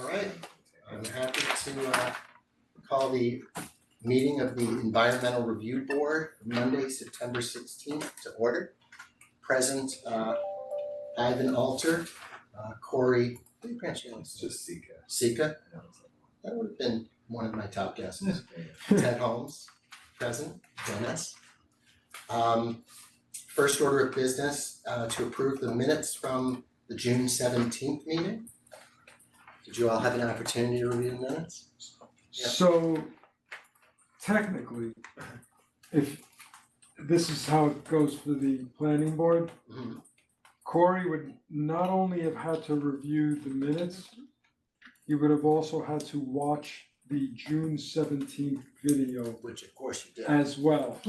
All right, I'm happy to call the meeting of the Environmental Review Board, Monday, September 16th to order. Present, Ivan Alter, Corey, what do you pronounce your name? Just Sika. Sika? That would have been one of my top guesses. Ted Holmes, present, Dennis. First order of business, to approve the minutes from the June 17th meeting. Did you all have an opportunity to review the minutes? Yeah. So technically, if this is how it goes for the planning board, Mhm. Corey would not only have had to review the minutes, he would have also had to watch the June 17th video Which of course you did. as well.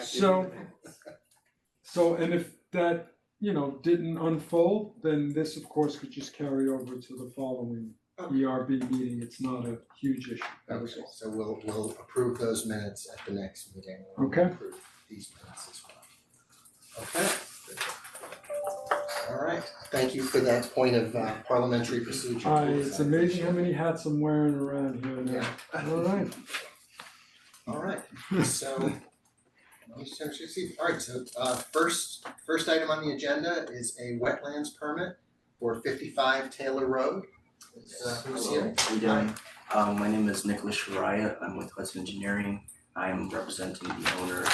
So, and if that, didn't unfold, then this of course could just carry over to the following ERB meeting. It's not a huge issue. That was Okay, all. so we'll approve those minutes at the next meeting. We'll Okay. approve these minutes as well. Okay. All right, thank you for that point of parliamentary procedure. It's amazing how many hats I'm wearing around here now. Yeah. All right. All right, so. All right, so first item on the agenda is a wetlands permit for 55 Taylor Road. Who's here? How you doing? My name is Nicholas Shariah. I'm with Hudson Engineering. I'm representing the owners,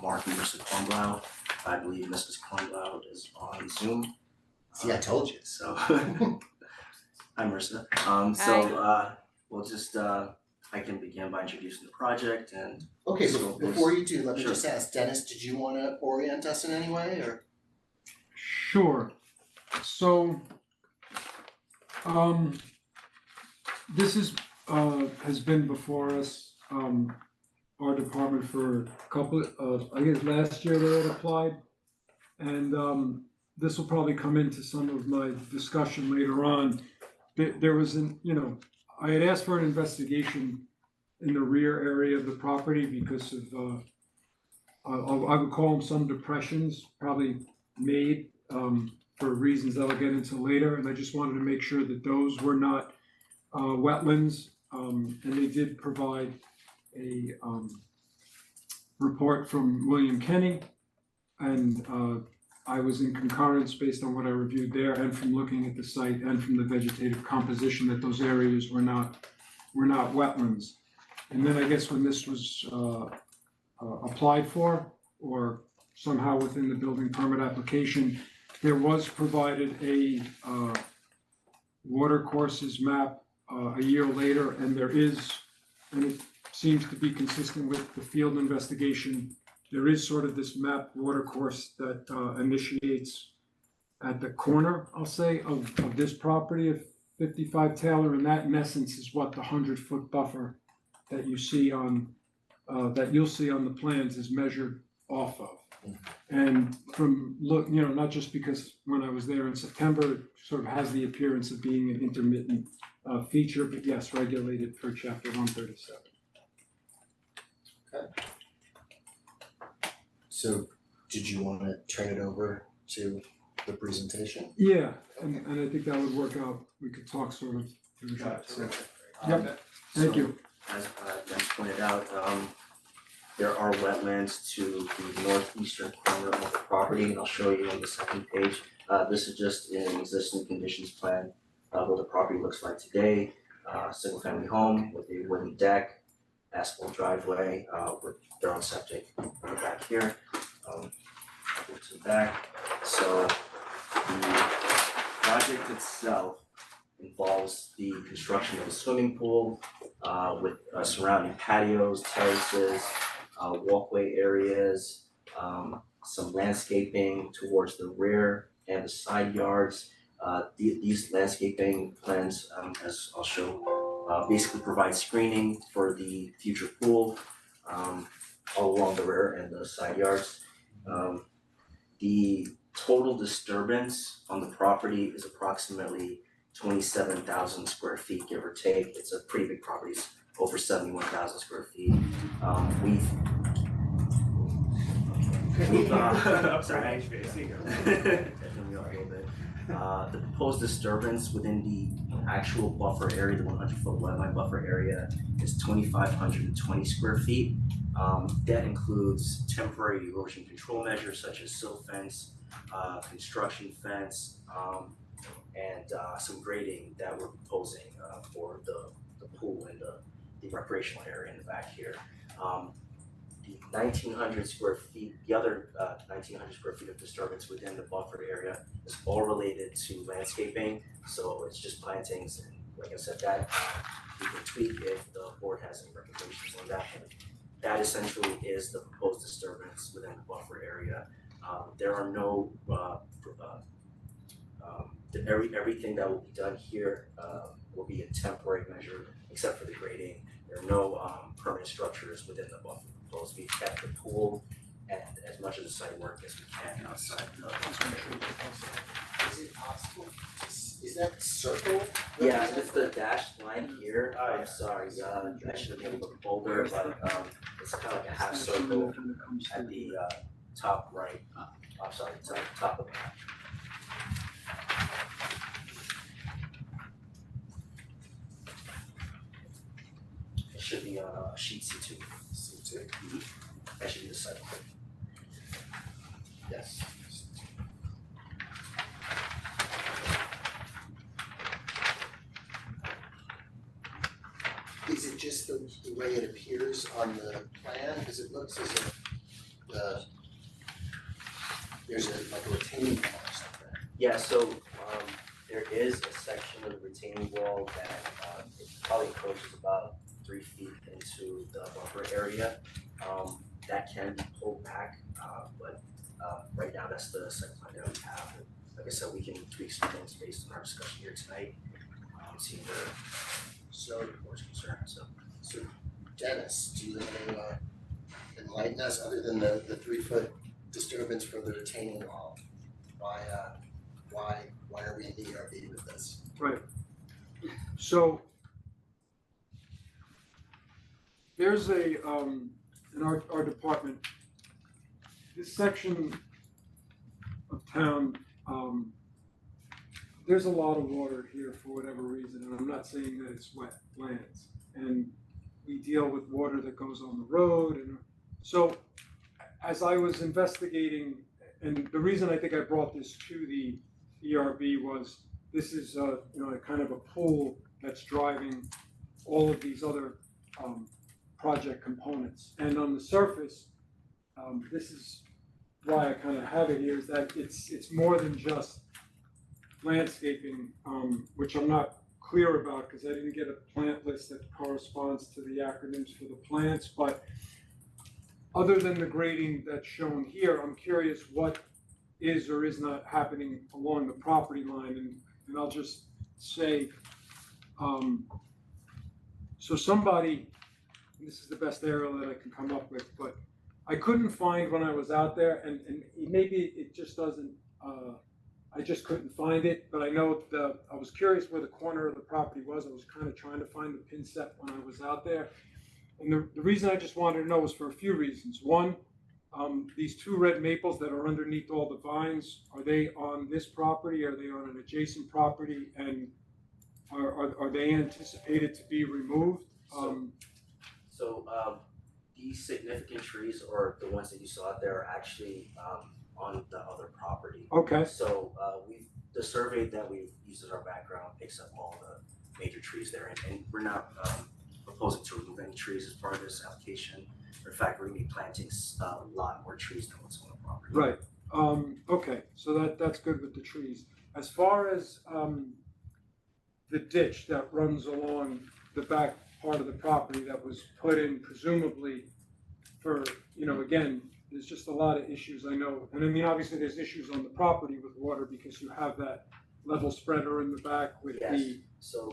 Mark and Marissa Kornblau. I believe Mrs. Kornblau is on Zoom. See, I told you. So, hi Marissa. We'll just, I can begin by introducing the project and. Okay, so before you do, let me Sure. just ask, Dennis, did you wanna orient us in any way, or? Sure. So, this is, has been before us, our department for a couple of, I guess last year they had applied. And, this will probably come into some of my discussion later on. There was I had asked for an investigation in the rear area of the property because of, I would call them some depressions, probably made for reasons that I'll get into later. And I just wanted to make sure that those were not wetlands. And they did provide a report from William Kenny. And I was in concurrence based on what I reviewed there and from looking at the site and from the vegetative composition that those areas were not wetlands. And then I guess when this was applied for, or somehow within the building permit application, there was provided a water courses map a year later, and there is, and it seems to be consistent with the field investigation, there is sort of this map water course that initiates at the corner, I'll say, of this property of 55 Taylor, and that in essence is what the 100-foot buffer that you see on, that you'll see on the plans is measured off of. And from not just because when I was there in September, it sort of has the appearance of being an intermittent feature, but yes, regulated per chapter 137. Okay. So, did you wanna turn it over to the presentation? Yeah, and I think that would work out. We could talk sort of through that. So, Yep. Thank you. As Dennis pointed out, there are wetlands to the northeastern corner of the property, and I'll show you on the second page. This is just an existing conditions plan, what the property looks like today. Single family home with a wooden deck, asphalt driveway, with their own septic on the back here. I'll go to the back. So the project itself involves the construction of a swimming pool with surrounding patios, terraces, walkway areas, some landscaping towards the rear and the side yards. These landscaping plans, as I'll show, basically provide screening for the future pool all along the rear and the side yards. The total disturbance on the property is approximately 27,000 square feet, give or take. It's a pretty big property, it's over 71,000 square feet. I'm sorry. HVAC. Definitely a little bit. The proposed disturbance within the actual buffer area, the 100-foot wetland buffer area, is 2,520 square feet. That includes temporary erosion control measures such as silt fence, construction fence, and some grading that we're proposing for the pool and the recreational area in the back here. The 1,900 square feet, the other 1,900 square feet of disturbance within the buffered area is all related to landscaping. So it's just plantings, and like I said, that we can tweak if the board has any recommendations on that. But that essentially is the proposed disturbance within the buffer area. There are no everything that will be done here will be a temporary measure, except for the grading. There are no permanent structures within the buffer proposed. We've kept the pool and as much of the site work as we can outside the Is it possible, is that circle? Yeah, it's the dashed line here. I'm sorry, I should have made it look bolder, but it's kind of like a half circle at the top right. I'm sorry, it's at the top of the map. It should be on sheet C2. C2. That should be the site. Yes. Is it just the way it appears on the plan? Because it looks as if there's like a retaining wall or something. Yeah, so there is a section of the retaining wall that it probably encroaches about 3 feet into the buffer area. That can be pulled back, but right now that's the site plan that we have. And like I said, we can tweak some things based on our discussion here tonight. See where the board's concerned. So Dennis, do you want to enlighten us, other than the 3-foot disturbance for the retaining wall? Why are we in the ERB with this? Right. So there's a in our department, this section of town, there's a lot of water here for whatever reason, and I'm not saying that it's wet lands. And we deal with water that goes on the road, and so as I was investigating, and the reason I think I brought this to the ERB was this is a kind of a pull that's driving all of these other project components. And on the surface, this is why I kind of have it here, is that it's more than just landscaping, which I'm not clear about because I didn't get a plant list that corresponds to the acronyms for the plants. But other than the grading that's shown here, I'm curious what is or is not happening along the property line. And I'll just say, so somebody, this is the best aerial that I can come up with, but I couldn't find when I was out there, and maybe it just doesn't, I just couldn't find it, but I know I was curious where the corner of the property was. I was kind of trying to find the pin set when I was out there. And the reason I just wanted to know was for a few reasons. One, these 2 red maples that are underneath all the vines, are they on this property? Are they on an adjacent property? And are they anticipated to be removed? These significant trees, or the ones that you saw out there, are actually on the other property. Okay. So the survey that we've used as our background picks up all the major trees there, and we're not proposing to remove any trees as part of this application. In fact, we're gonna be planting a lot more trees than what's on the property. Right. Okay. So that's good with the trees. As far as the ditch that runs along the back part of the property that was put in presumably for, again, there's just a lot of issues I know. And I mean, obviously there's issues on the property with water because you have that level spreader in the back with the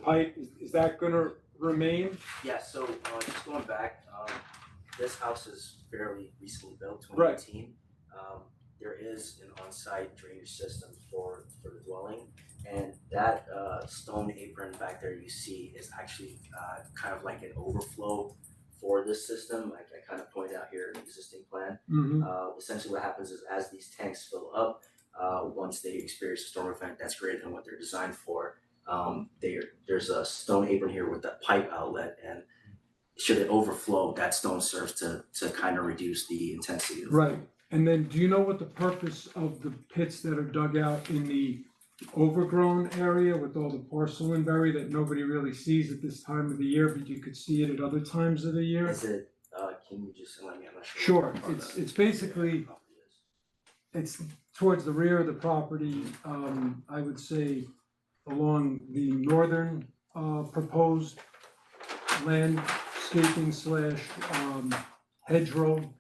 pipe. Is that gonna remain? Yeah, so just going back, this house is fairly recently built, 2018. There is an on-site drainage system for the dwelling, and that stone apron back there you see is actually kind of like an overflow for this system. Like I kind of pointed out here in the existing plan. Mm-hmm. Essentially what happens is as these tanks fill up, once they experience a storm event that's greater than what they're designed for. There's a stone apron here with a pipe outlet, and should it overflow, that stone serves to kind of reduce the intensity of. Right, and then do you know what the purpose of the pits that are dug out in the overgrown area with all the porcelain berry that nobody really sees at this time of the year, but you could see it at other times of the year? Is it, can you just let me, I'm not sure. Sure, what part of it's the basically, property is. it's towards the rear of the property, I would say along the northern, proposed landscaping slash, hedgerow.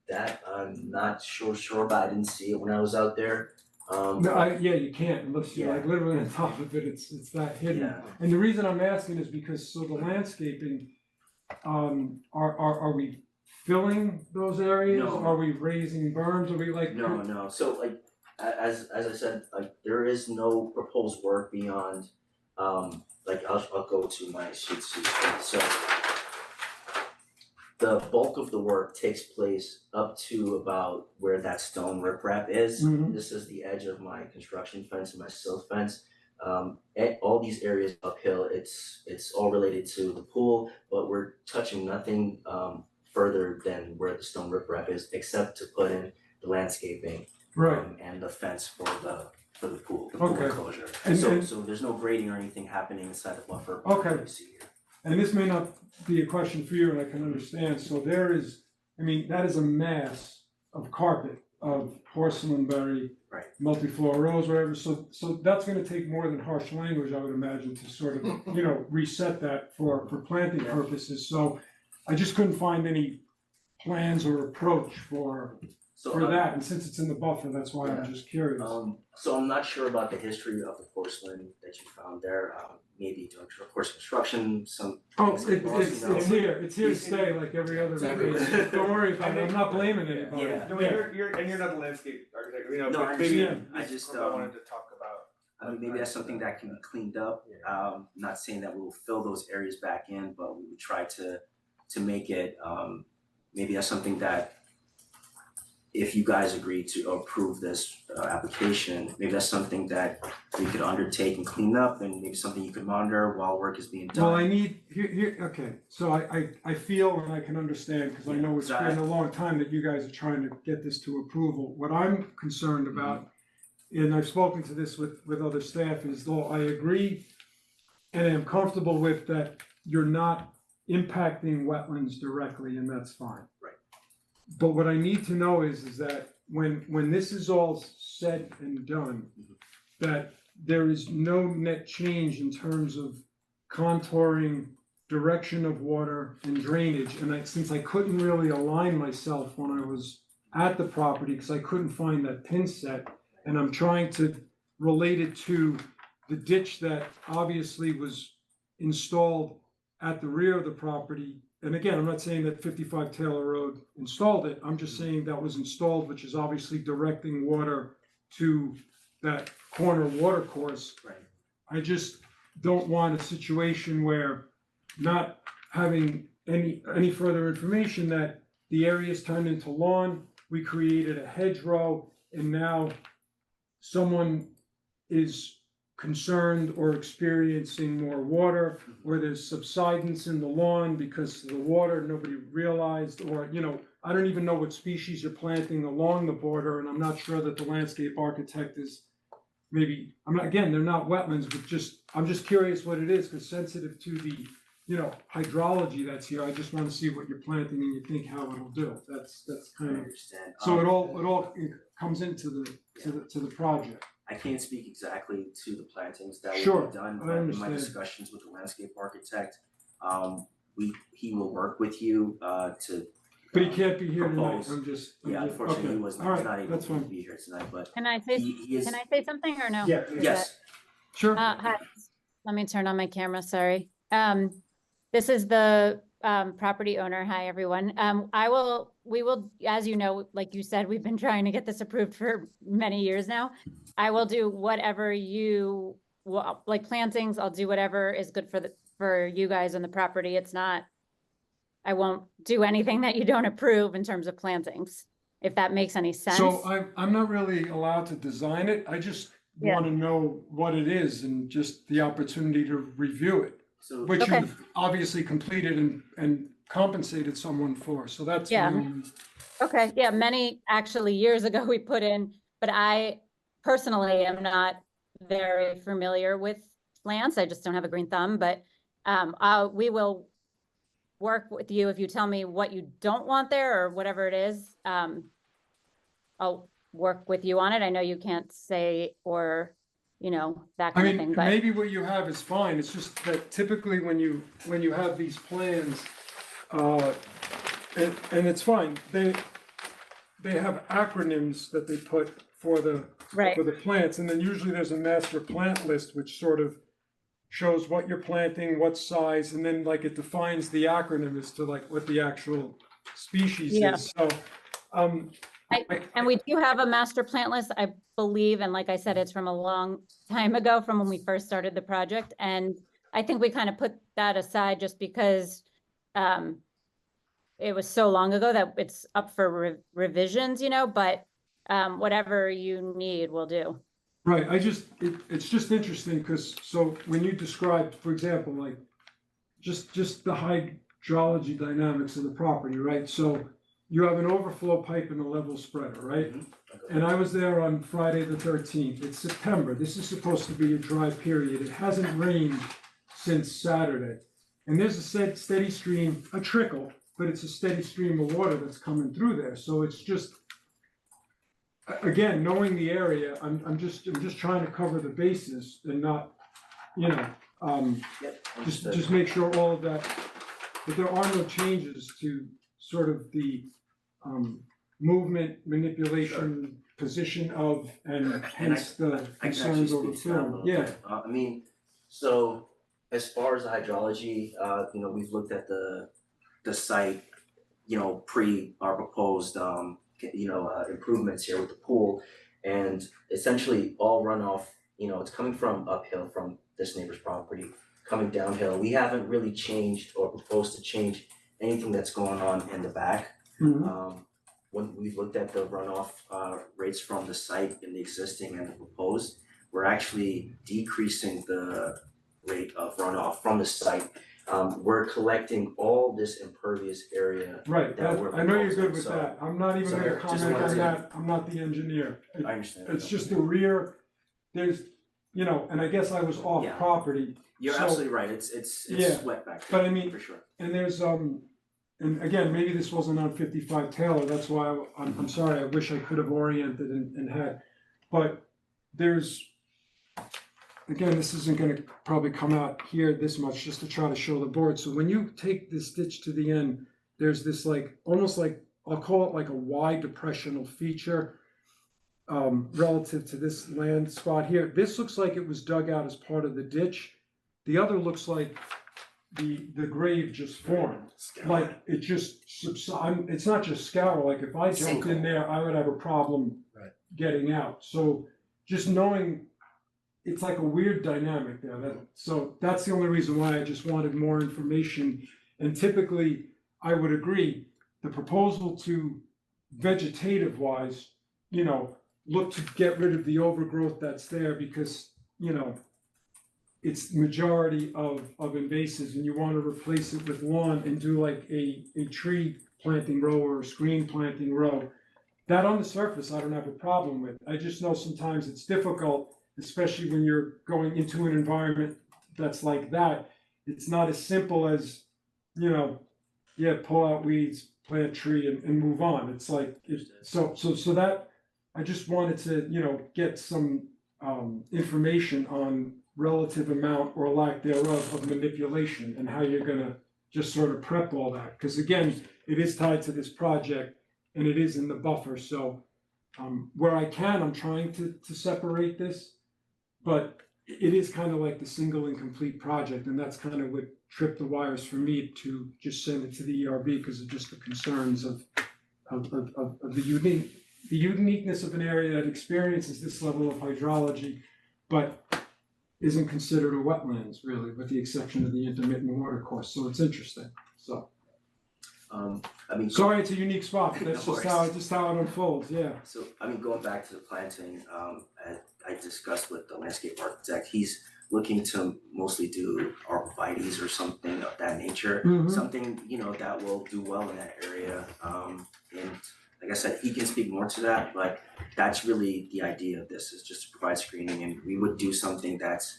That I'm not sure, but I didn't see it when I was out there. No, yeah, you can't unless you're like Yeah. literally on top of it, it's that hidden. Yeah. And the reason I'm asking is because, so the landscaping, are we filling those areas? No. Are we raising berms? Are we like? No, so like, as I said, like, there is no proposed work beyond, like, I'll go to my sheets, so. The bulk of the work takes place up to about where that stone riprap is. Mhm. This is the edge of my construction fence and my silt fence. All these areas uphill, it's all related to the pool, but we're touching nothing further than where the stone riprap is, except to put in the landscaping. Right, And the fence for the pool Okay. enclosure. And- So and- so there's no grading or anything happening inside the buffer. Okay. that you see here. and this may not be a question for you, and I can understand, so there is, I mean, that is a mass of carpet, of porcelain berry. Right. Multi-floor rows, whatever, so that's gonna take more than harsh language, I would imagine, to sort of, reset that for planting Yeah. purposes, so I just couldn't find any plans or approach for So that, and since it's in the buffer, that's why I'm Yeah. just curious. So I'm not sure about the history of the porcelain that you found there, maybe during of course construction, some. Oh, things get lost, you know. it's here to stay like every other Exactly. vacation, don't worry about it, I'm not blaming anybody. Yeah. No, you're not the landscape architect, No, I but maybe understand. I just, I wanted to talk about. I mean, maybe that's something that can be cleaned up, not saying that we'll fill those areas back in, but we would try to make it, maybe that's something that if you guys agree to approve this application, maybe that's something that we could undertake and clean up, and maybe something you could monitor while work is being done. Well, I need, okay, so I feel and I can understand, because I know it's been a long time that you guys are trying to get this to approval. What I'm concerned about, and I've spoken to this with other staff, is though I agree and am comfortable with that you're not impacting wetlands directly, and that's fine. Right. But what I need to know is that when this is all said and done, that there is no net change in terms of contouring, direction of water and drainage. And since I couldn't really align myself when I was at the property, because I couldn't find that pin set, and I'm trying to relate it to the ditch that obviously was installed at the rear of the property. And again, I'm not saying that 55 Taylor Road installed it, I'm just saying that was installed, which is obviously directing water to that corner water course. Right. I just don't want a situation where, not having any further information, that the area is turned into lawn, we created a hedgerow, and now someone is concerned or experiencing more water, or there's subsidence in the lawn because of the water nobody realized, or, I don't even know what species you're planting along the border, and I'm not sure that the landscape architect is, maybe, they're not wetlands, but I'm just curious what it is, because sensitive to the, hydrology that's here, I just wanna see what you're planting and you think how it'll do, that's I kind of, understand. so it all comes into the project. I can't speak exactly to the plantings that Sure, will be done, I but in my understand. discussions with the landscape architect, he will work with you to. But he can't be here tonight, propose. I'm just, Yeah, unfortunately, he okay. was All not right, able that's to fine. be here tonight, but Can I say, he is, can I say something or no? Yeah, yes, Sure, Hi, let me turn on my camera, sorry. This is the property owner. Hi, everyone. We will, as you know, like you said, we've been trying to get this approved for many years now. I will do whatever like plantings, I'll do whatever is good for you guys on the property. I won't do anything that you don't approve in terms of plantings. if that makes any sense. So I'm not really allowed to design it. I just Yeah. want to know what it is and just the opportunity to review it, So, which Okay. you've obviously completed and compensated someone for. So that's Yeah. my only. Okay, yeah, many actually years ago we put in, but I personally am not very familiar with plants. I just don't have a green thumb, but we will work with you if you tell me what you don't want there or whatever it is. I'll work with you on it. I know you can't say or, that I kind of mean, thing, but maybe what you have is fine. It's just that typically when you have these plans, and it's fine, they have acronyms that they put for the right, plants, and then usually there's a master plant list which sort of shows what you're planting, what size, and then like it defines the acronym as to like what the actual species Yeah. is. So, and we do have a master plant list, I believe, and like I said, it's from a long time ago, from when we first started the project, and I think we kind of put that aside just because it was so long ago that it's up for revisions, but whatever you need, we'll do. right, it's just interesting because, so when you described, for example, like just the hydrology dynamics of the property, right? So you have an overflow pipe and a level spreader, right? And I was there on Friday the 13th. It's September. This is supposed to be a dry period. It hasn't rained since Saturday. And there's a steady stream, a trickle, but it's a steady stream of water that's coming through there. So it's just, again, knowing the area, I'm just trying to cover the bases and not, yep, understood. just make sure all of that there are no changes to sort of the movement, manipulation, position of, and hence the I can concerns actually over speak to that a film. little Yeah, bit. I mean, so as far as the hydrology, we've looked at the site, pre our proposed, improvements here with the pool. And essentially all runoff, it's coming from uphill from this neighbor's property, coming downhill. We haven't really changed or proposed to change anything that's going on in the back. Mhm. When we've looked at the runoff rates from the site in the existing and the proposed, we're actually decreasing the rate of runoff from the site. We're collecting all this impervious area. Right, that we're I know you're good proposing, with so that. I'm not even gonna just comment wanted on to- that. I'm not the engineer. I understand. It's just the rear, there's, and I guess I was off Yeah. property. You're so- absolutely right, it's Yeah, wet back but there, I mean, for sure. and there's, and again, maybe this wasn't on 55 Taylor, that's why I'm sorry, I wish I could have oriented and had, but there's, again, this isn't gonna probably come out here this much, just to try to show the board, so when you take this ditch to the end, there's this like, almost like, I'll call it like a Y depressional feature, relative to this land spot here. This looks like it was dug out as part of the ditch. The other looks like the grave just formed, like it just it's not just scour, like if I jumped in there, I would have a problem Right. getting out. So just knowing, it's like a weird dynamic there. So that's the only reason why I just wanted more information. And typically, I would agree, the proposal to vegetative wise, look to get rid of the overgrowth that's there because, it's majority of invasives and you want to replace it with lawn and do like a tree planting row or a screen planting row. That on the surface, I don't have a problem with. I just know sometimes it's difficult, especially when you're going into an environment that's like that. It's not as simple as, pull out weeds, plant tree and move on. It's like, so that, I just wanted to, get some information on relative amount or lack thereof of manipulation and how you're gonna just sort of prep all that. Because again, it is tied to this project and it is in the buffer, so where I can, I'm trying to separate this, but it is kind of like the single incomplete project, and that's kind of what tripped the wires for me to just send it to the ERB because of just the concerns of the uniqueness of an area that experiences this level of hydrology, but isn't considered a wetlands really, with the exception of the intermittent water course. So it's interesting. So I mean. Sorry, it's a unique spot, but that's No just how it unfolds, yeah. So, I mean, going back to the planting, I discussed with the landscape architect, he's looking to mostly do arborvitaes or something of that nature. Mhm. Something, you know, that will do well in that area, and like I said, he can speak more to that, but that's really the idea of this, is just to provide screening, and we would do something that's,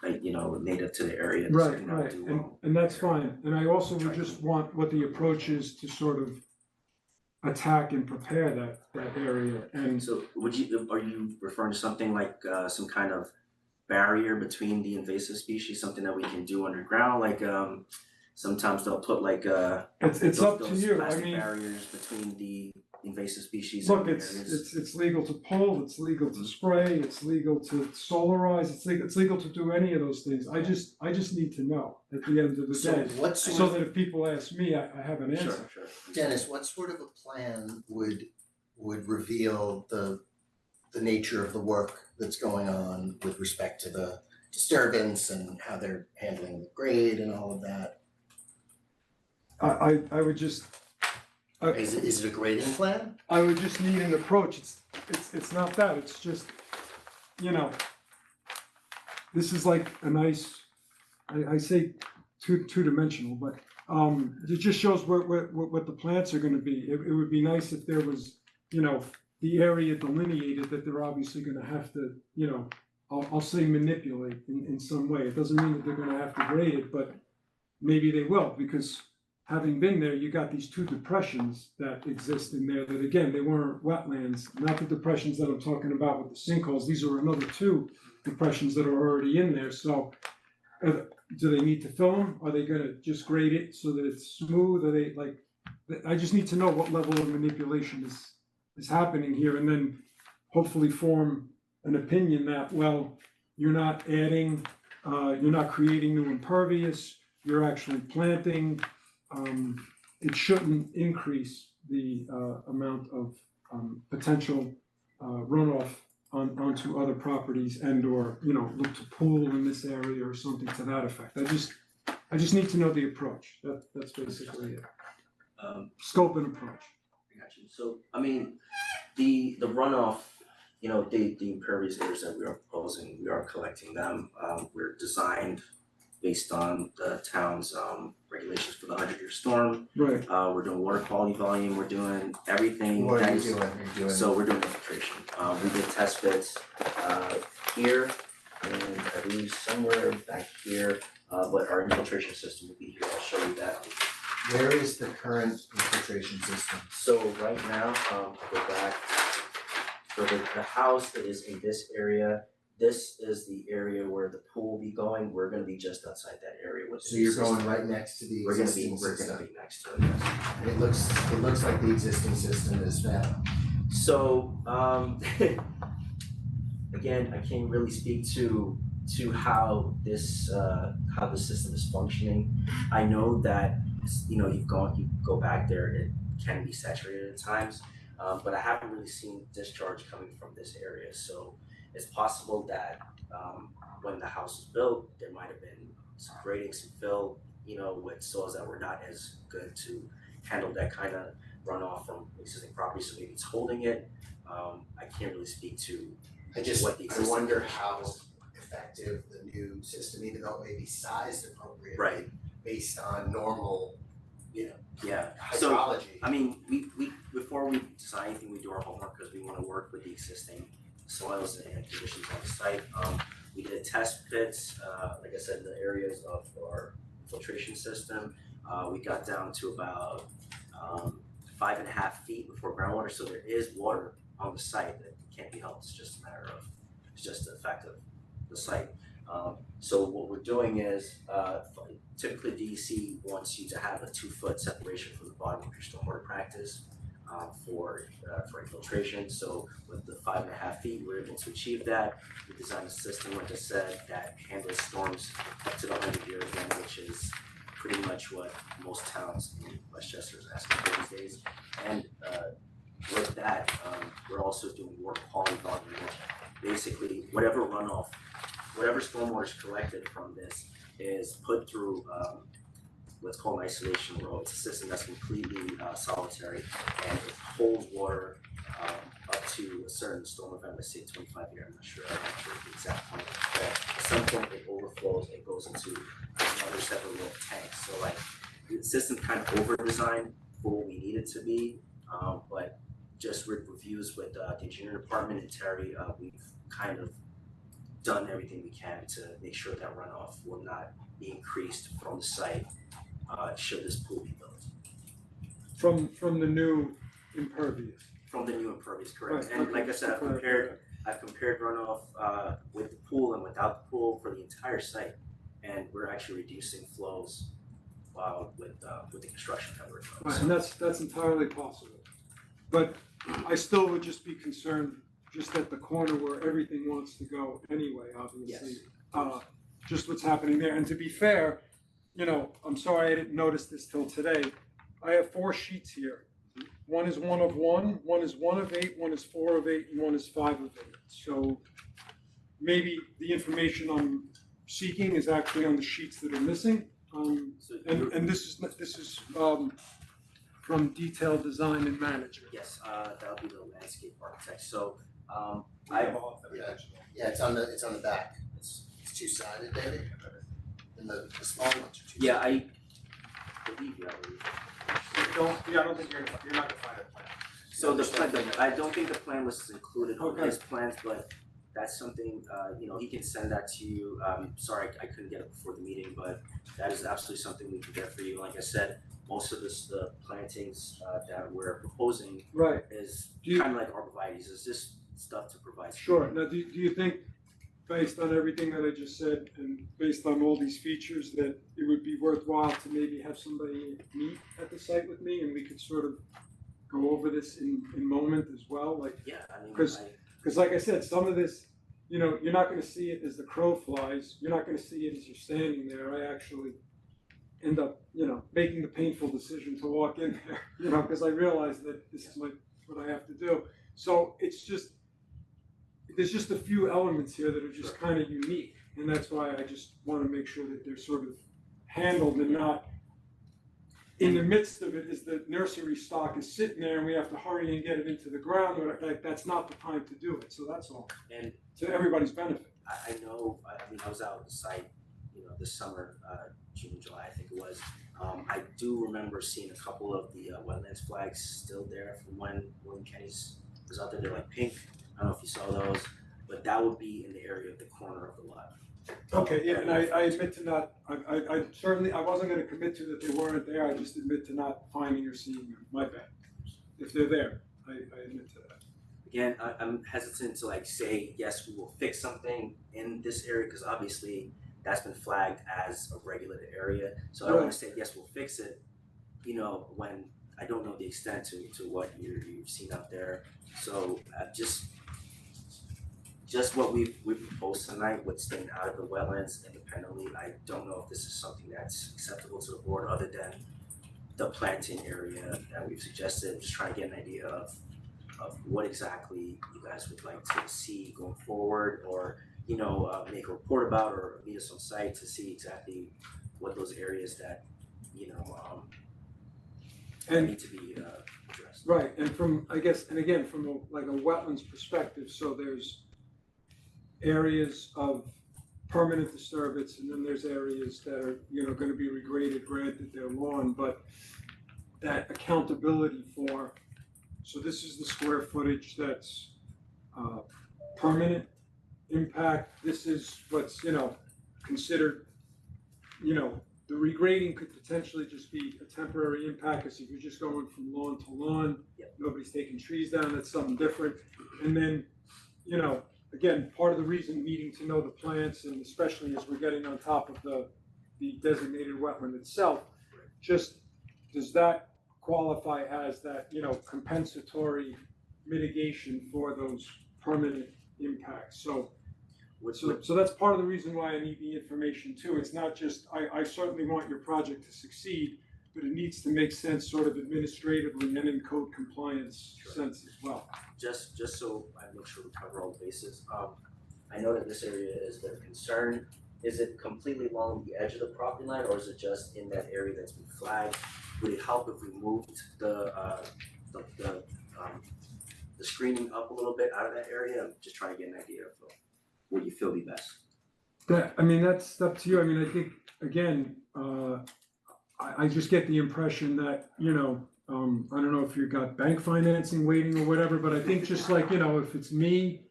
like, you know, native to the area, that's Right, something that would right, do and, well. and that's fine, and I also would just want what the approach is to sort of attack and prepare that area, and So are you referring to something like some kind of barrier between the invasive species, something that we can do underground, like sometimes they'll put like it's up to those you, I plastic mean, barriers between the invasive species look, and areas. it's legal to pull, it's legal to spray, it's legal to solarize, it's legal to do any of those things, I just need to know at the end of the So day. what So sort that if people ask me, I have an answer. Sure. Dennis, what sort of a plan would reveal the nature of the work that's going on with respect to the disturbance and how they're handling the grade and all of that? I would just, Is it a grading plan? I would just need an approach, it's not that, it's just, you know, this is like a nice, I say two-dimensional, but it just shows what the plants are gonna be. It would be nice if there was, you know, the area delineated that they're obviously gonna have to, you know, I'll say manipulate in some way. It doesn't mean that they're gonna have to grade it, but maybe they will, because having been there, you got these two depressions that exist in there that, again, they weren't wetlands, not the depressions that I'm talking about with the sinkholes. These are another two depressions that are already in there, so do they need to fill them? Are they gonna just grade it so that it's smooth? Are they like, I just need to know what level of manipulation is happening here, and then hopefully form an opinion that, well, you're not adding, you're not creating new impervious, you're actually planting. It shouldn't increase the amount of potential runoff onto other properties and or, you know, look to pool in this area or something to that effect. I just need to know the approach. That's basically it. Scope and approach. I got you. So, I mean, the runoff, you know, the impervious areas that we are proposing, we are collecting them. We're designed based on the town's regulations for the 100-year storm. Right. We're doing water quality volume, we're doing everything What that are you is. doing? You're doing. So we're doing infiltration. We did test bits here and I believe somewhere back here, but our infiltration system will be here. I'll show you that. Where is the current infiltration system? So right now, I'll go back. So the house is in this area. This is the area where the pool will be going. We're gonna be just outside that area with the So you're system. going right next to the We're gonna existing be system. next to it, yes. And it looks like the existing system is failed. So, again, I can't really speak to how this system is functioning. I know that, you know, you go back there, it can be saturated at times, but I haven't really seen discharge coming from this area. So it's possible that when the house was built, there might have been some grading, some fill, you know, with soils that were not as good to handle that kind of runoff from existing property, so maybe it's holding it. I can't really speak to what the existing. I wonder how effective the new system, even though it may be sized appropriately. Right. Based on normal, you know, Yeah, so, hydrology. I mean, we before we design anything, we do our homework because we wanna work with the existing soils and conditions on the site. We did test pits, like I said, in the areas of our filtration system. We got down to about 5.5 feet before groundwater, so there is water on the site that can't be helped. It's just a matter of, it's just the effect of the site. So what we're doing is, typically DEC wants you to have a 2-foot separation from the bottom of your stormwater practice for infiltration. So with the 5.5 feet, we're able to achieve that. We designed a system, like I said, that handles storms up to the 100-year event, which is pretty much what most towns in Westchester is asking for these days. And with that, we're also doing water quality volume, which basically whatever runoff, whatever stormwater is collected from this is put through what's called an isolation row. It's a system that's completely solitary, and it holds water up to a certain storm event, let's say 25 years, I'm not sure the exact point, but at some point it overflows, it goes into another separate little tank. So like the system kind of over-designed for what we need it to be, but just with reviews with the engineering department and Terry, we've kind of done everything we can to make sure that runoff will not be increased from the site should this pool be built. From the new impervious. From the new impervious, correct. Right, And okay, like I said, I've compared runoff with the pool and without the pool for the entire site, and we're actually reducing flows with the construction that we're doing. Right, and that's entirely possible. But I still would just be concerned just at the corner where everything wants to go anyway, obviously. Yes. Just what's happening there. And to be fair, you know, I'm sorry I didn't notice this till today. I have 4 sheets here. One is 1 of 1, one is 1 of 8, one is 4 of 8, and one is 5 of 8. So maybe the information I'm seeking is actually on the sheets that are missing. And this is from detailed design and management. Yes, that'll be the landscape architect. So Yeah, it's on the back. It's two-sided, David. And the small ones are two-sided. yeah, I believe you. I don't think you're not gonna find a plan. So the plan, I don't think the plan was included on Okay. his plans, but that's something, he can send that to you. Sorry, I couldn't get it before the meeting, but that is absolutely something we can get for you. Like I said, most of the plantings that we're proposing Right, is Do you- kind of like arborvitae's, it's just stuff to provide. sure. Now, do you think, based on everything that I just said and based on all these features, that it would be worthwhile to maybe have somebody meet at the site with me and we could sort of go over this in moment as well? Like, Yeah, I mean, 'Cause- because like I said, some of this, you know, you're not gonna see it as the crow flies, you're not gonna see it as you're standing there. I actually end up, you know, making the painful decision to walk in there, you know, because I realize that this is what I have to do. So it's just, there's just a few elements here that are just kind of unique. And that's why I just want to make sure that they're sort of handled and not in the midst of it is the nursery stock is sitting there and we have to hurry and get it into the ground. Like, that's not the time to do it. So that's all, and to everybody's benefit. I know, I mean, I was out at the site, this summer, June, July, I think it was. I do remember seeing a couple of the wetlands flags still there from when William Kenny's was out there. They're like pink. I don't know if you saw those, but that would be in the area of the corner of the lot. Okay, yeah, and I admit to not, I certainly, I wasn't gonna commit to that they weren't there. I just admit to not finding or seeing them. My bad. If they're there, I admit to that. Again, I'm hesitant to like say, yes, we will fix something in this area, because obviously that's been flagged as a regulated area. So I don't wanna say, yes, we'll fix it, when I don't know the extent to what you've seen out there. So just what we've proposed tonight with staying out of the wetlands independently, I don't know if this is something that's acceptable to the board other than the planting area that we've suggested. Just trying to get an idea of what exactly you guys would like to see going forward, or make a report about, or meet us on site to see exactly what those areas that need to be addressed. Right, and from, I guess, and again, from a wetlands perspective, so there's areas of permanent disturbance, and then there's areas that are, gonna be regraded, granted they're lawn, but that accountability for, so this is the square footage that's permanent impact, this is what's, considered, the regrading could potentially just be a temporary impact, because if you're just going from lawn to lawn, Yep. nobody's taking trees down, that's something different. And then, again, part of the reason needing to know the plants, and especially as we're getting on top of the designated wetland itself, just, does that qualify as that, compensatory mitigation for those permanent impacts? So that's part of the reason why I need the information too. It's not just, I certainly want your project to succeed, but it needs to make sense sort of administratively and in code compliance sense as well. Just so I make sure we cover all the bases, I know that this area is their concern. is it completely along the edge of the property line, or is it just in that area that's been flagged? Would it help if we moved the screening up a little bit out of that area? I'm just trying to get an idea of what you feel be best. That's up to you. I mean, I think, again, I just get the impression that, I don't know if you've got bank financing waiting or whatever, but I think just like, if it's me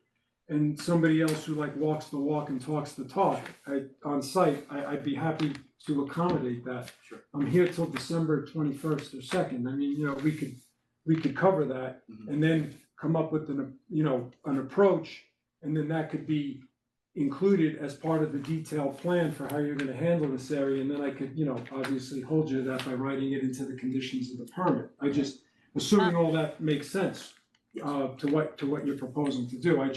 and somebody else who like walks the walk and talks the talk on site, I'd be happy to accommodate that. Sure. I'm here till December 21st or 2nd. I mean, we could cover that and then come up with an approach, and then that could be included as part of the detailed plan for how you're gonna handle this area, and then I could, obviously hold you to that by writing it into the conditions of the permit. Assuming all that makes sense, to what you're proposing to do. I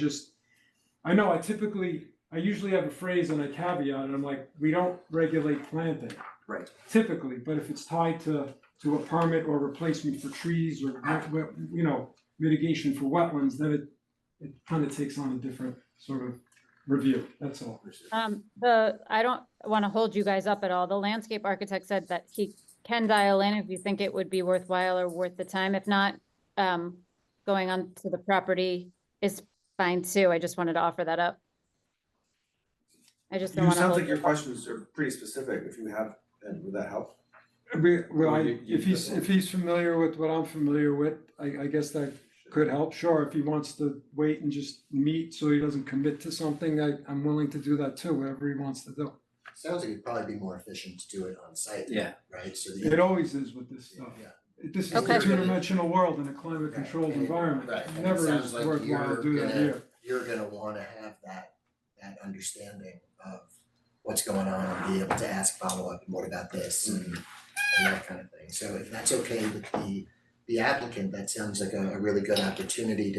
usually have a phrase and a caveat, and I'm like, we don't regulate planting. Right. Typically, but if it's tied to a permit or replacement for trees or, mitigation for wetlands, then it kind of takes on a different sort of review, that's all. I don't want to hold you guys up at all. The landscape architect said that he can dial in if you think it would be worthwhile or worth the time. If not, going on to the property is fine too. I just wanted to offer that up. I just don't You want to sounds hold like your you up. questions are pretty specific, if you have, and would that help? If he's familiar with what I'm familiar with, I guess that could help. Sure, if he wants to wait and just meet so he doesn't commit to something, I'm willing to do that too, whatever he wants to do. Sounds like it'd probably be more efficient to do it on site. Yeah. Right, so It always is with this stuff. Yeah. This is Okay. a two-dimensional world in a climate-controlled Right, and- environment. right, and it Never sounds is like worthwhile to do that here. You're gonna wanna have that understanding of what's going on and be able to ask follow-up, and what about this, and that kind of thing. So if that's okay with the applicant, that sounds like a really good opportunity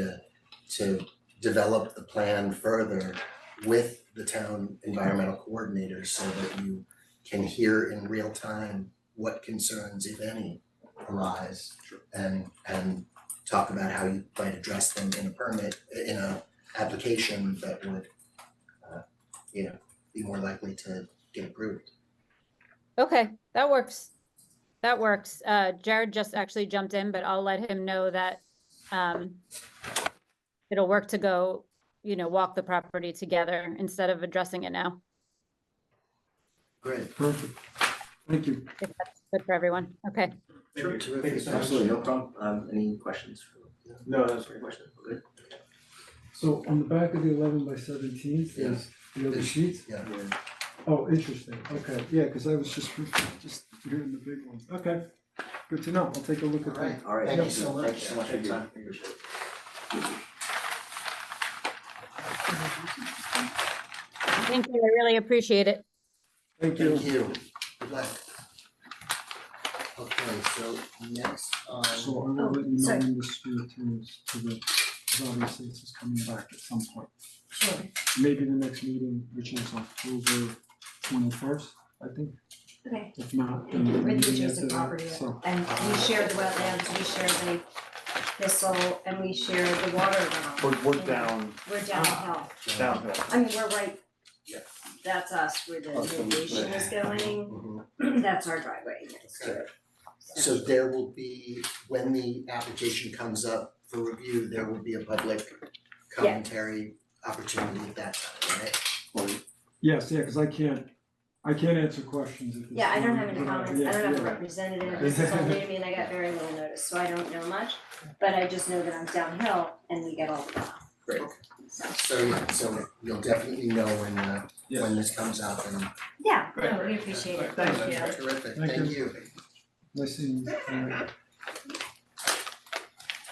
to develop the plan further with the town environmental coordinator, so that you can hear in real time what concerns, if any, arise. Sure. And talk about how you might address them in a permit, in a application that would be more likely to get approved. Okay, that works. That works. Jared just actually jumped in, but I'll let him know that it'll work to go, walk the property together instead of addressing it now. Great. Perfect. Thank you. If that's good for everyone. Okay. Sure. Terrific. so much. Absolutely, no problem. Any questions? No, that's great. Question, good? So on the back of the 11 by 17, is the other sheets? Yeah. Oh, interesting. Okay, yeah, because I was just hearing the big ones. Okay, good to know. I'll take a look at All right. that. All right, Thank you so much. Thank you so much for your time, appreciate it. Thank you. I really appreciate it. Thank you. Thank you. Good luck. Okay, so next on. So I will let you know sorry. when this returns to the, because obviously this is coming back at some point. Sure. Maybe the next meeting, which is October 21st, I think. Okay. If not, then the We're the meeting adjacent after that, property, so. and we share the wetlands, we share the thistle, and we share the water runoff. We're down, We're downhill. downhill. I mean, we're right, Yeah. that's us, where the Oh, so we- mitigation is going, Mhm. that's our driveway next to it. So there will be, when the application comes up for review, there will be a public commentary opportunity at that time, right? Yes, yeah, because I can't answer questions if it's. Yeah, I don't have any but, comments, I yeah, don't have a yeah. representative, this is all new to me and I got very little notice, so I don't know much. But I just know that I'm downhill and we get all the runoff. Great. So you'll definitely know when this comes up, and Yeah, no, we appreciate it, Thanks. thank you. terrific, Thank thank you. you. Nice seeing you.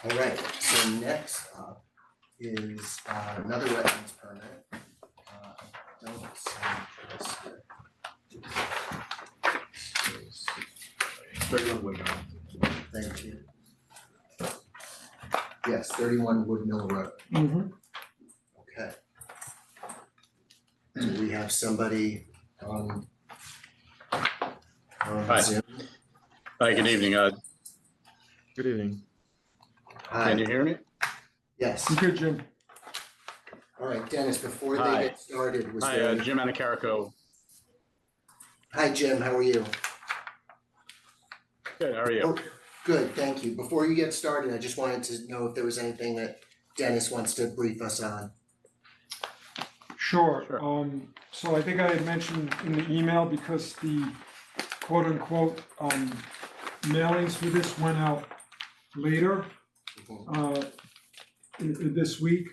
All right, so next up is another wetlands permit. I don't see this here. Thank you. Yes, 31 Wood Mill Road, Mhm. okay. Do we have somebody on Hi. Zoom? Hi, good evening. Good evening. Hi, Can you hear me? yes, Good, Jim. all right, Dennis, before they Hi. get started, was Hi, there? Jim Anacarico, Hi, Jim, how are you? Good, how are you? Oh, good, thank you. Before you get started, I just wanted to know if there was anything that Dennis wants to brief us on. Sure. Sure. So I think I had mentioned in the email, because the quote unquote mailings for this went out later this week.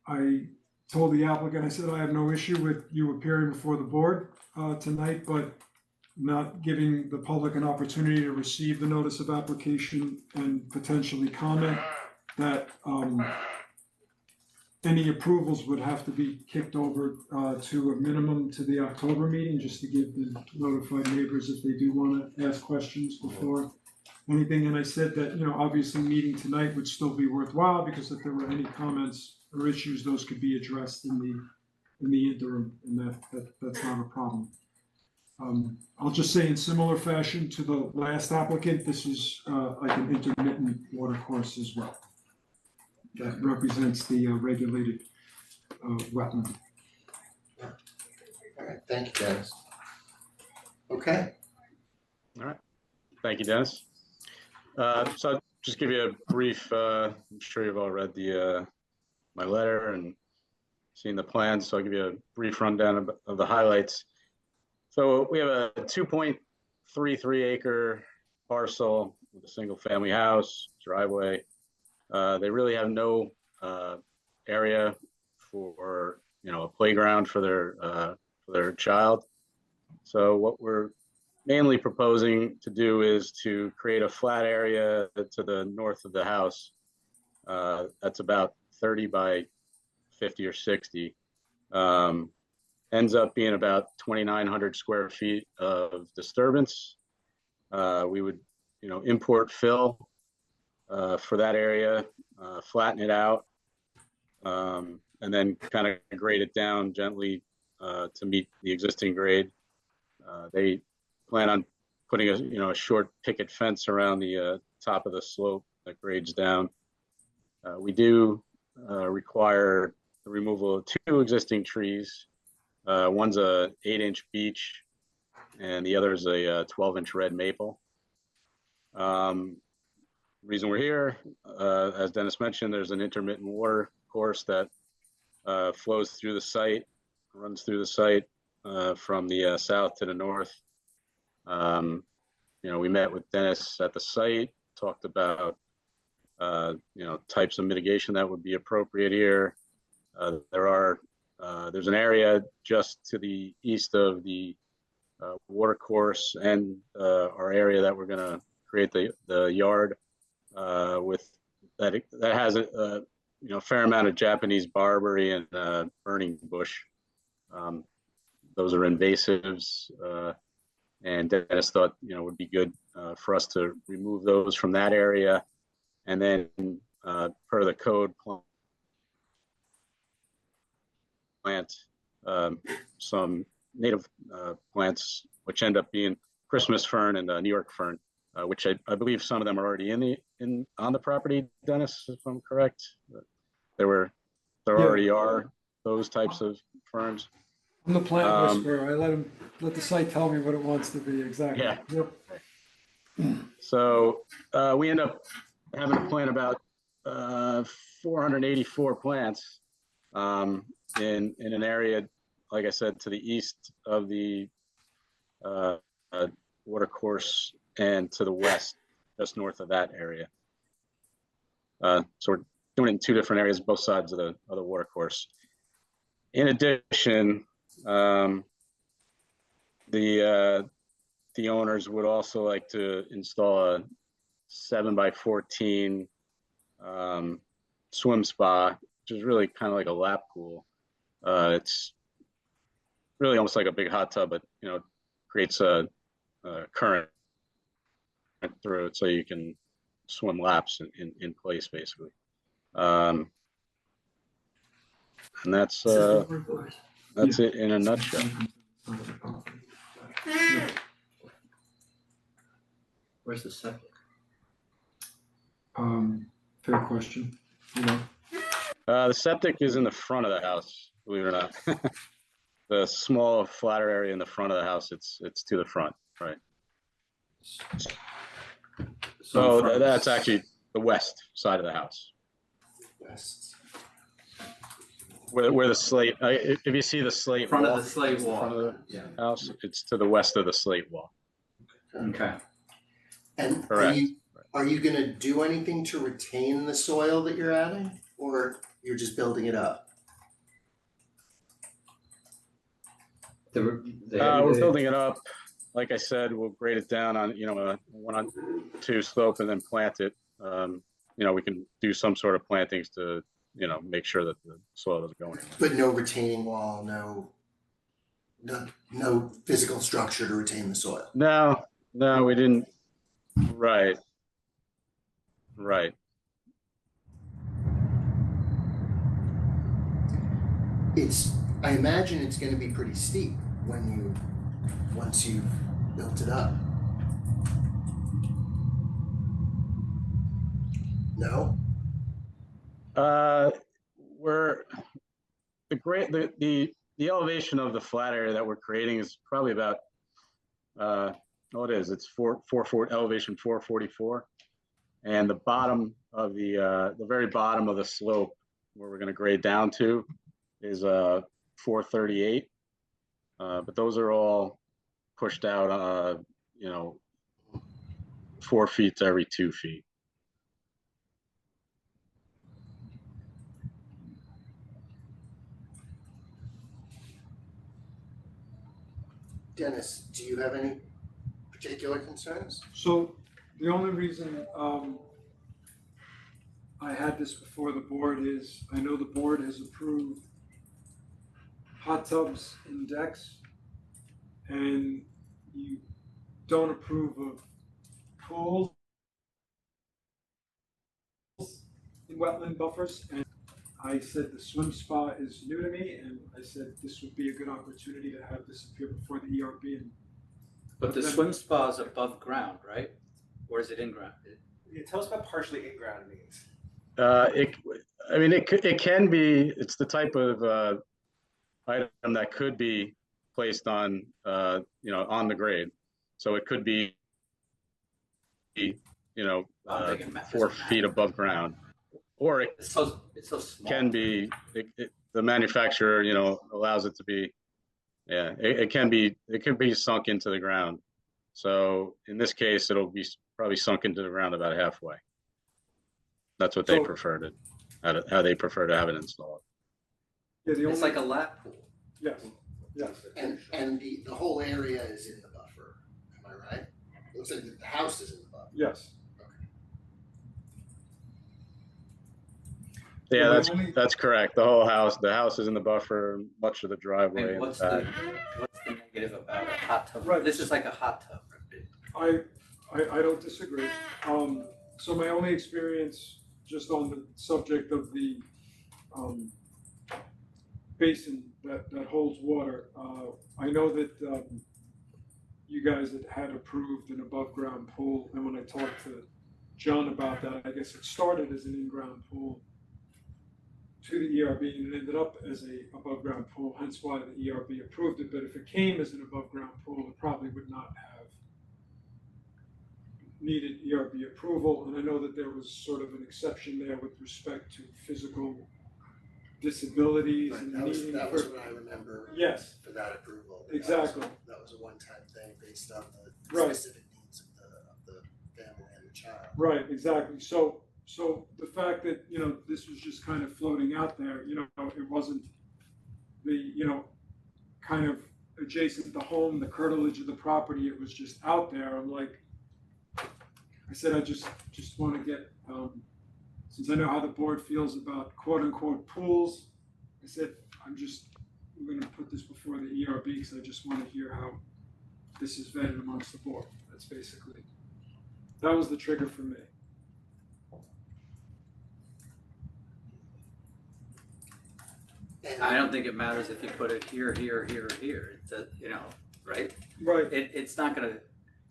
I told the applicant, I said, I have no issue with you appearing before the board tonight, but not giving the public an opportunity to receive the notice of application and potentially comment, that any approvals would have to be kicked over to a minimum to the October meeting, just to give the notified neighbors if they do want to ask questions before anything. And I said that, you know, obviously meeting tonight would still be worthwhile, because if there were any comments or issues, those could be addressed in the interim, and that's not a problem. I'll just say, in similar fashion to the last applicant, this is like an intermittent water course as well, that represents the regulated wetland. All right, thank you, Dennis. Okay, Thank you, Dennis. So I'll just give you a brief, I'm sure you've all read my letter and seen the plans, so I'll give you a brief rundown of the highlights. So we have a 2.33 acre parcel with a single family house, driveway. They really have no area for, you know, a playground for their child. So what we're mainly proposing to do is to create a flat area to the north of the house. That's about 30 by 50 or 60. Ends up being about 2,900 square feet of disturbance. We would, you know, import fill for that area, flatten it out, and then kind of grade it down gently to meet the existing grade. They plan on putting a short picket fence around the top of the slope that grades down. We do require the removal of 2 existing trees. One's a 8-inch beech, and the other is a 12-inch red maple. Reason we're here, as Dennis mentioned, there's an intermittent water course that flows through the site, runs through the site from the south to the north. You know, we met with Dennis at the site, talked about you know, types of mitigation that would be appropriate here. There's an area just to the east of the water course and our area that we're going to create the yard with that has a you know, fair amount of Japanese barberry and burning bush. Those are invasives, and Dennis thought, you know, would be good for us to remove those from that area, and then per the code, plant some native plants, which end up being Christmas fern and New York fern, which I believe some of them are already on the property, Dennis, if I'm correct. There already are those types of ferns. I'm the plant whisperer. I let the site tell me what it wants to be, exactly. Yeah. Yep. So we end up having to plant about 484 plants in an area, like I said, to the east of the water course and to the west, just north of that area. So we're doing it in 2 different areas, both sides of the water course. In addition, the owners would also like to install a 7 by 14 swim spa, which is really kind of like a lap pool. It's really almost like a big hot tub, but you know, creates a current through it, so you can swim laps in place, basically. And that's it in a nutshell. Where's the septic? Fair question. You know, The septic is in the front of the house, believe it or not. the small flatter area in the front of the house, it's to the front, right? So that's actually the west side of the house, West. where the slate, if you see the slate Front of wall, the slate wall. front of the Yeah. house, it's to the west of the slate wall. Okay. And Correct. are you gonna do anything to retain the soil that you're adding, or you're just building it up? We're building it up. Like I said, we'll grade it down on, a 1-on-2 slope and then plant it. We can do some sort of plantings to, make sure that the soil doesn't go anywhere. But no retaining wall, no physical structure to retain the soil. No, we didn't. Right. I imagine it's gonna be pretty steep once you've built it up. No? The elevation of the flat area that we're creating is probably about, it's 440 elevation 444. And the bottom of the very bottom of the slope where we're gonna grade down to is 438. But those are all pushed out, 4 feet to every 2 feet. Dennis, do you have any particular concerns? So the only reason I had this before the board is I know the board has approved hot tubs and decks, and you don't approve of pools in wetland buffers. And I said the swim spa is new to me, and I said this would be a good opportunity to have this appear before the ERB. But the swim spa is above ground, right? Or is it in ground? Yeah, tell us what partially in ground means. It can be. It's the type of item that could be placed on, on the grade. So it could be, 4 feet above ground, or it It's so small. can be. The manufacturer, allows it to be. Yeah, it can be. It can be sunk into the ground. So in this case, it'll be probably sunk into the ground about halfway. That's what they prefer to, how they prefer to have it installed. Yeah, It's like a lap pool. Yes, yes. And the whole area is in the buffer, am I right? It looks like the house is in the buffer. Yes. Yeah, that's correct. The house is in the buffer, much of the driveway. And what's the negative about a hot tub? Right. This is like a hot tub. I don't disagree. So my only experience just on the subject of the basin that holds water, I know that you guys had approved an above ground pool, and when I talked to John about that, I guess it started as an in-ground pool to the ERB and it ended up as a above ground pool, hence why the ERB approved it. But if it came as an above ground pool, it probably would not have needed ERB approval. And I know that there was sort of an exception there with respect to physical disabilities and needing That was what I remember. Yes. For that approval. Exactly. That was a one-time thing based on the Right. specific needs of the family and the child. Right, exactly. So the fact that, this was just kind of floating out there, it wasn't the, kind of adjacent to the home, the curtilage of the property, it was just out there. I'm like, I said, I just want to get, since I know how the board feels about quote unquote pools, I said, we're going to put this before the ERB because I just want to hear how this is vetted amongst the board. That's basically, that was the trigger for me. I don't think it matters if you put it here, here, here, here. It's right? Right. It's not gonna.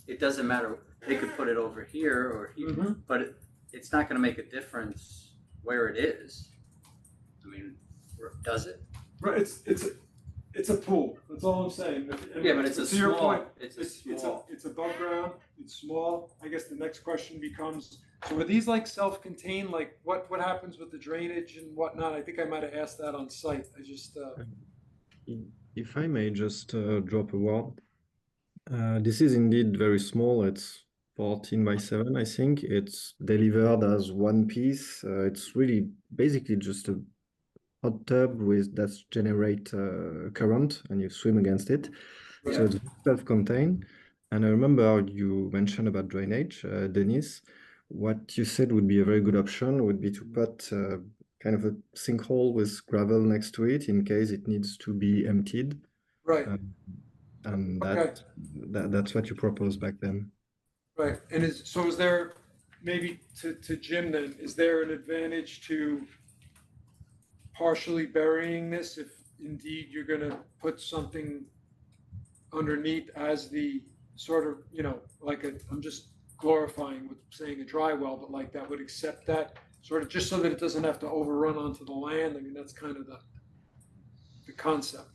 It doesn't matter. They could put it over here or here, Mhm. but it's not gonna make a difference where it is. I mean, does it? Right, It's a pool, that's all I'm saying. And Yeah, but it's a to your small, point, it's a It's small. it's above ground, it's small. I guess the next question becomes, so are these like self-contained, like what happens with the drainage and whatnot? I think I might have asked that on site. I just, If I may just drop a word, this is indeed very small. It's 14 by 7, I think. It's delivered as one piece. It's really basically just a hot tub with that generate current, and you swim against it. So it's self-contained. And I remember you mentioned about drainage, Denis. What you said would be a very good option would be to put kind of a sinkhole with gravel next to it in case it needs to be emptied. right, And okay, that's what you proposed back then. right. And is there, maybe to Jim then, is there an advantage to partially burying this if indeed you're gonna put something underneath as the sort of, like I'm just glorifying with saying a dry well, but like that would accept that sort of, just so that it doesn't have to overrun onto the land. I mean, that's kind of the concept,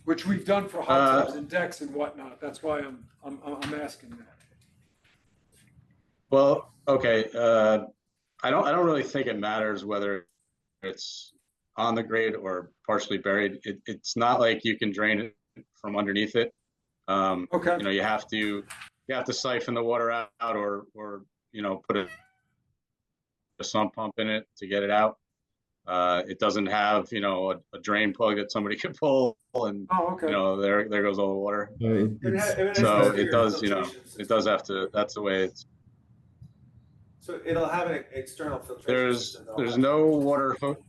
which we've done for hot tubs and decks and whatnot. That's why I'm asking that. Well, okay, I don't really think it matters whether it's on the grade or partially buried. It's not like you can drain it from underneath it. Okay, You have to siphon the water out or put a sump pump in it to get it out. It doesn't have a drain plug that somebody can pull, and oh, okay. there goes all the water. It's So has it does, filtration it does have to. That's the way it's. So it'll have an external filtration There's system. that'll there's have- no water hook.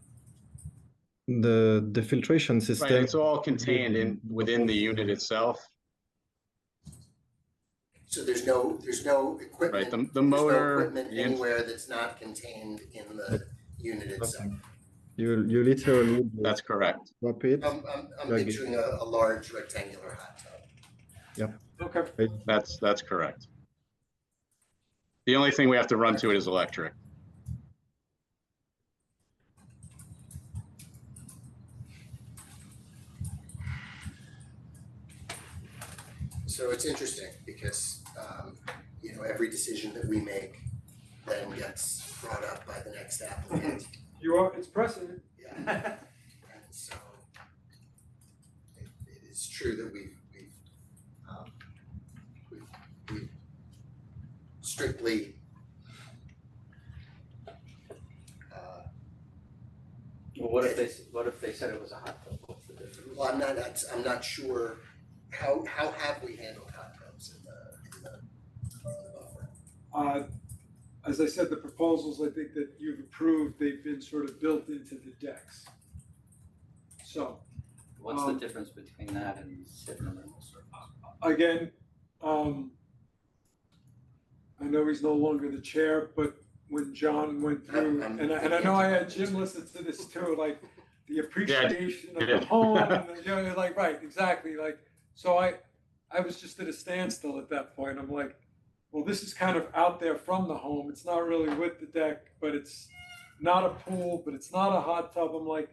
the filtration system. Right, it's all contained within the unit itself. So there's no equipment. Right, the there's no motor, equipment the anywhere that's not contained in the unit itself. You literally That's correct. drop it. I'm Plug it. picturing a large rectangular hot tub. Okay, That's correct. The only thing we have to run to it is electric. So it's interesting because, every decision that we make then gets brought up by the next applicant. it's precedent. Yeah. And so it is true that we've strictly Well, what if they said it was a hot tub? What's the difference? well, I'm not sure how have we handled hot tubs in the buffer? As I said, the proposals I think that you've approved, they've been sort of built into the decks. So, What's the difference between that and sitting in the again, I know he's no longer the chair, but when John went through, and I know I had Jim listen to this too, like the appreciation of the home, and like, right, exactly, like, so I was just at a standstill at that point. I'm like, well, this is kind of out there from the home. It's not really with the deck, but it's not a pool, but it's not a hot tub. I'm like,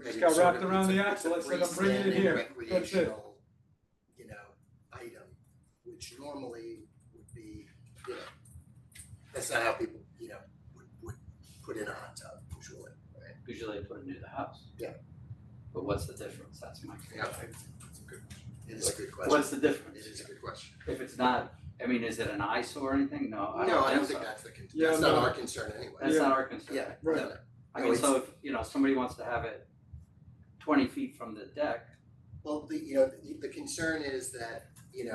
I just got wrapped around the axle. I said, I'm bringing it here. That's it. Recreational, item, which normally would be, that's not how people, would put in a hot tub usually, right? Usually they put it near the house. Yeah. But what's the difference? That's my question. It is a good question. What's the It difference? is a good question. If it's not, is it an eyesore or anything? No, I No, don't I don't think think so. that's Yeah, that's not no. our concern anyway. That's Yeah. not our concern. Yeah, Right. no, no. I No, mean, it's- so if, somebody wants to have it 20 feet from the deck, Well, the concern is that,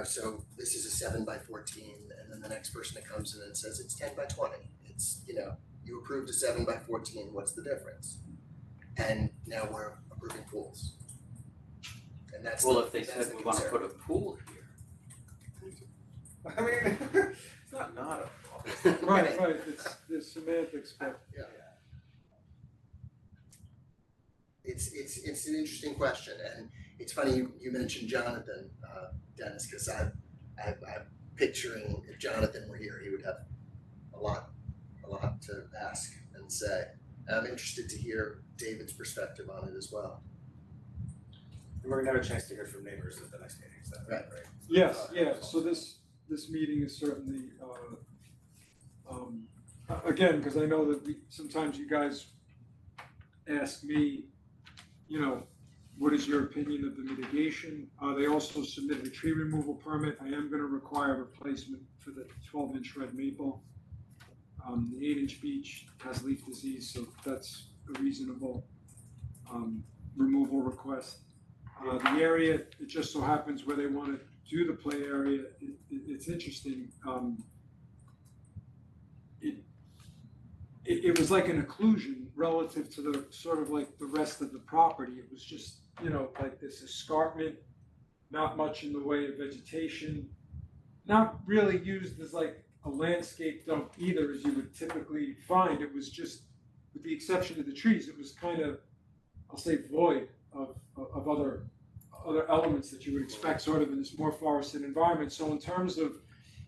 so this is a 7x14, and then the next person that comes in and says it's 10x20. It's, you approved a 7x14, what's the difference? And now we're approving pools. And that's well, the- if they that's said the we want to concern. put a pool here, I mean, it's not a problem. Right, it's the semantics, but Yeah. It's an interesting question, and it's funny you mentioned Jonathan, Dennis, because I'm picturing if Jonathan were here, he would have a lot to ask and say. I'm interested to hear David's perspective on it as well. And we're gonna have a chance to hear from neighbors at the next meeting, is that right? Yes, yeah, so this meeting is certainly, again, because I know that sometimes you guys ask me, you know, what is your opinion of the mitigation? They also submitted a tree removal permit. I am gonna require replacement for the 12-inch red maple. The 8-inch beech has leaf disease, so that's a reasonable, removal request. The area, it just so happens where they want to do the play area, it's interesting. It was like an occlusion relative to the sort of like the rest of the property. It was just, you know, like this escarpment, not much in the way of vegetation, not really used as like a landscape dump either, as you would typically find. It was just, with the exception of the trees, it was kind of, I'll say, void of other elements that you would expect sort of in this more forested environment. So in terms of,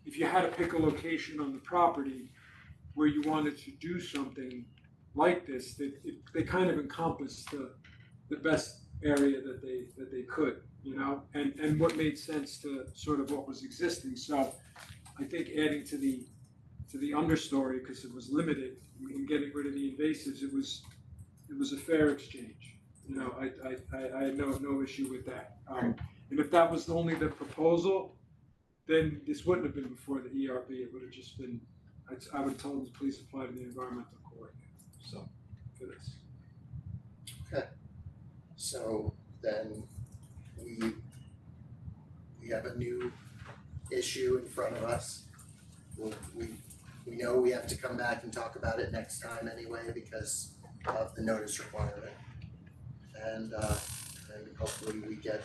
if you had to pick a location on the property where you wanted to do something like this, they kind of encompass the best area that they could, you know, and what made sense to sort of what was existing. So I think adding to the understory, because it was limited, and getting rid of the invasives, it was a fair exchange. You know, I had no issue with that. And if that was only the proposal, then this wouldn't have been before the ERB. It would have just been, I would have told them to please apply to the environmental coordinator. So, for this. Okay, so then we have a new issue in front of us. We know we have to come back and talk about it next time anyway because of the notice requirement. And hopefully we get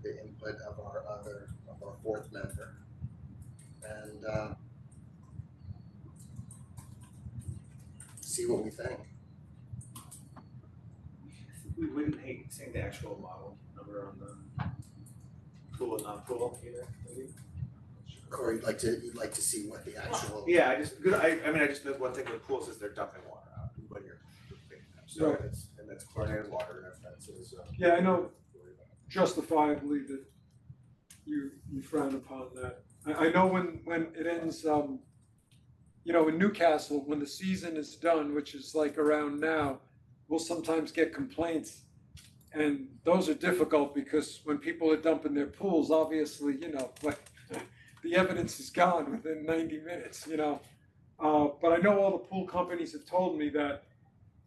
the input of our fourth member. And see what we think. We wouldn't hate seeing the actual model number on the pool and non-pool either, maybe? Corey, you'd like to see what the actual. Yeah, I just know one thing with pools is they're dumping water out when you're cleaning them. So Right. and that's chlorinated water, and if that's Yeah, I know justifiably that you frown upon that. I know when it ends, you know, in Newcastle, when the season is done, which is like around now, we'll sometimes get complaints. And those are difficult because when people are dumping their pools, obviously, you know, like the evidence is gone within 90 minutes, you know. But I know all the pool companies have told me that,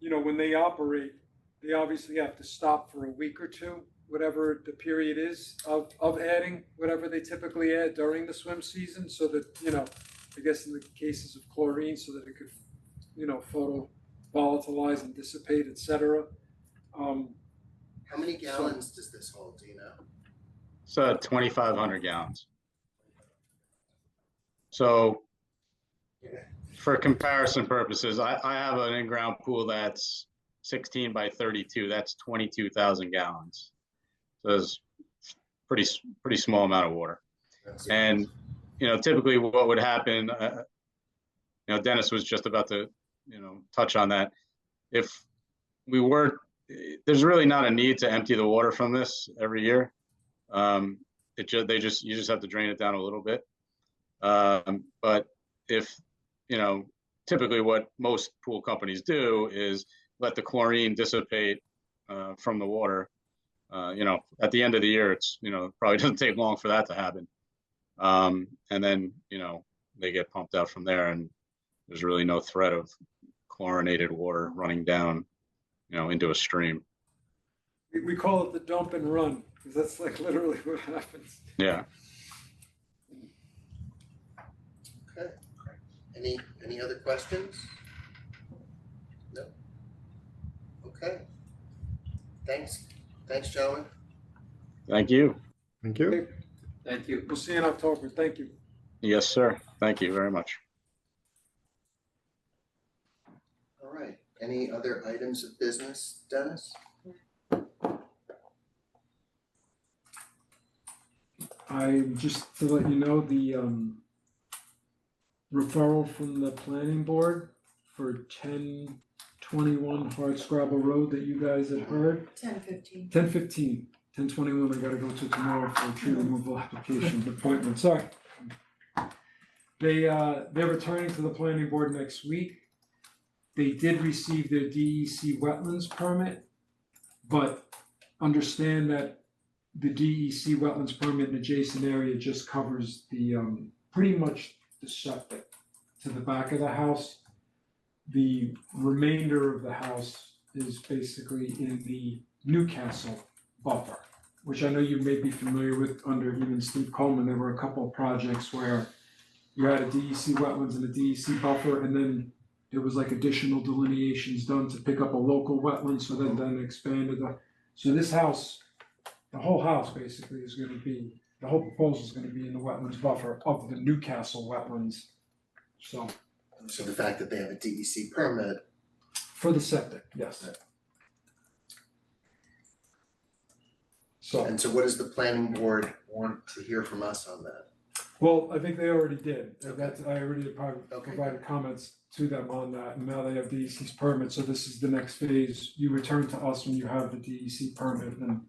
you know, when they operate, they obviously have to stop for a week or two, whatever the period is of adding whatever they typically add during the swim season, so that, you know, I guess in the cases of chlorine, so that it could, you know, photovolatilize and dissipate, etc. How many gallons does this hold, do you know? So 2,500 gallons. So for comparison purposes, I have an in-ground pool that's 16 by 32. That's 22,000 gallons. So it's pretty small amount of water. And, you know, typically what would happen, you know, Dennis was just about to, you know, touch on that. If we were, there's really not a need to empty the water from this every year. You just have to drain it down a little bit. But if, you know, typically what most pool companies do is let the chlorine dissipate from the water. You know, at the end of the year, it's, you know, probably doesn't take long for that to happen. And then, you know, they get pumped out from there, and there's really no threat of chlorinated water running down, you know, into a stream. We call it the dump and run, because that's like literally what happens. Yeah. Okay. Any other questions? No? Okay. Thanks, gentlemen. Thank you. Thank you. Thank you. We'll see you in October. Thank you. Yes, sir. Thank you very much. All right. Any other items of business, Dennis? Just to let you know, the referral from the planning board for 1021 Hardscrabble Road that you guys had heard. 10:15. 10:15 10:21, I gotta go to tomorrow for a tree removal application appointment, sorry. They're returning to the planning board next week. They did receive their DEC wetlands permit, but understand that the DEC wetlands permit in adjacent area just covers the, pretty much the septic to the back of the house. The remainder of the house is basically in the Newcastle buffer, which I know you may be familiar with under even Steve Coleman. There were a couple of projects where you had a DEC wetlands and a DEC buffer, and then there was like additional delineations done to pick up a local wetland, so then expanded so this house, the whole house basically is gonna be, the whole proposal is gonna be in the wetlands buffer of the Newcastle wetlands. So, So the fact that they have a DEC permit, for the septic, yes. So, and so what does the planning board want to hear from us on that? well, I think they already did. Okay. I already provided comments to them on that, and now they have DEC's permit, so this is the next phase. You return to us when you have the DEC permit, and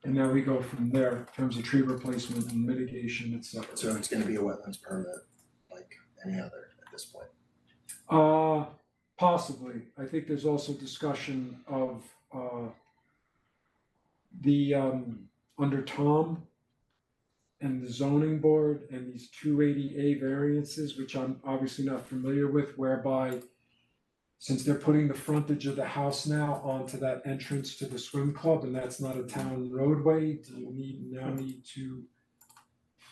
now we go from there in terms of tree replacement and mitigation, et cetera. So it's gonna be a wetlands permit like any other at this point. Possibly. I think there's also discussion of, the, under Tom and the zoning board and these 280A variances, which I'm obviously not familiar with, whereby since they're putting the frontage of the house now onto that entrance to the swim club, and that's not a town roadway, do you need to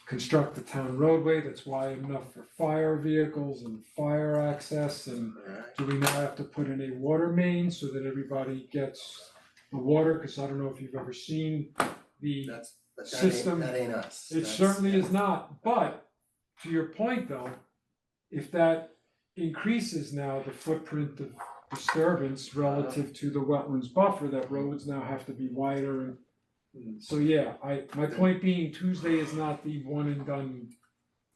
construct the town roadway that's wide enough for fire vehicles and fire access, and Alright, do we now have to put in a water main so that everybody gets the water? Cause I don't know if you've ever seen the, but System- that ain't us. it That's- certainly is not, but to your point though, if that increases now the footprint of disturbance relative to the wetlands buffer, that roads now have to be wider and so yeah, my point being Tuesday is not the one and done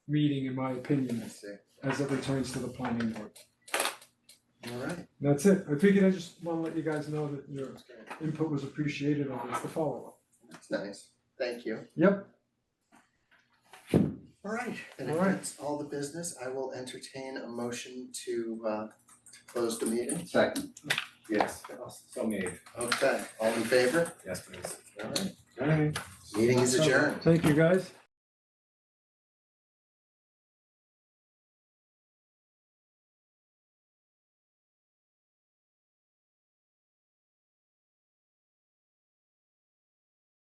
meeting in my opinion, I see. as it returns to the planning board. Alright, That's it. I figured I just wanna let you guys know that your input was appreciated on this, the follow-up. that's nice, thank you. Yep. Alright, and if Alright. that's all the business, I will entertain a motion to close the meeting. Second. Yes, so made. Okay, all in favor? Yes, please. Alright, Alright. meeting is adjourned. Thank you, guys.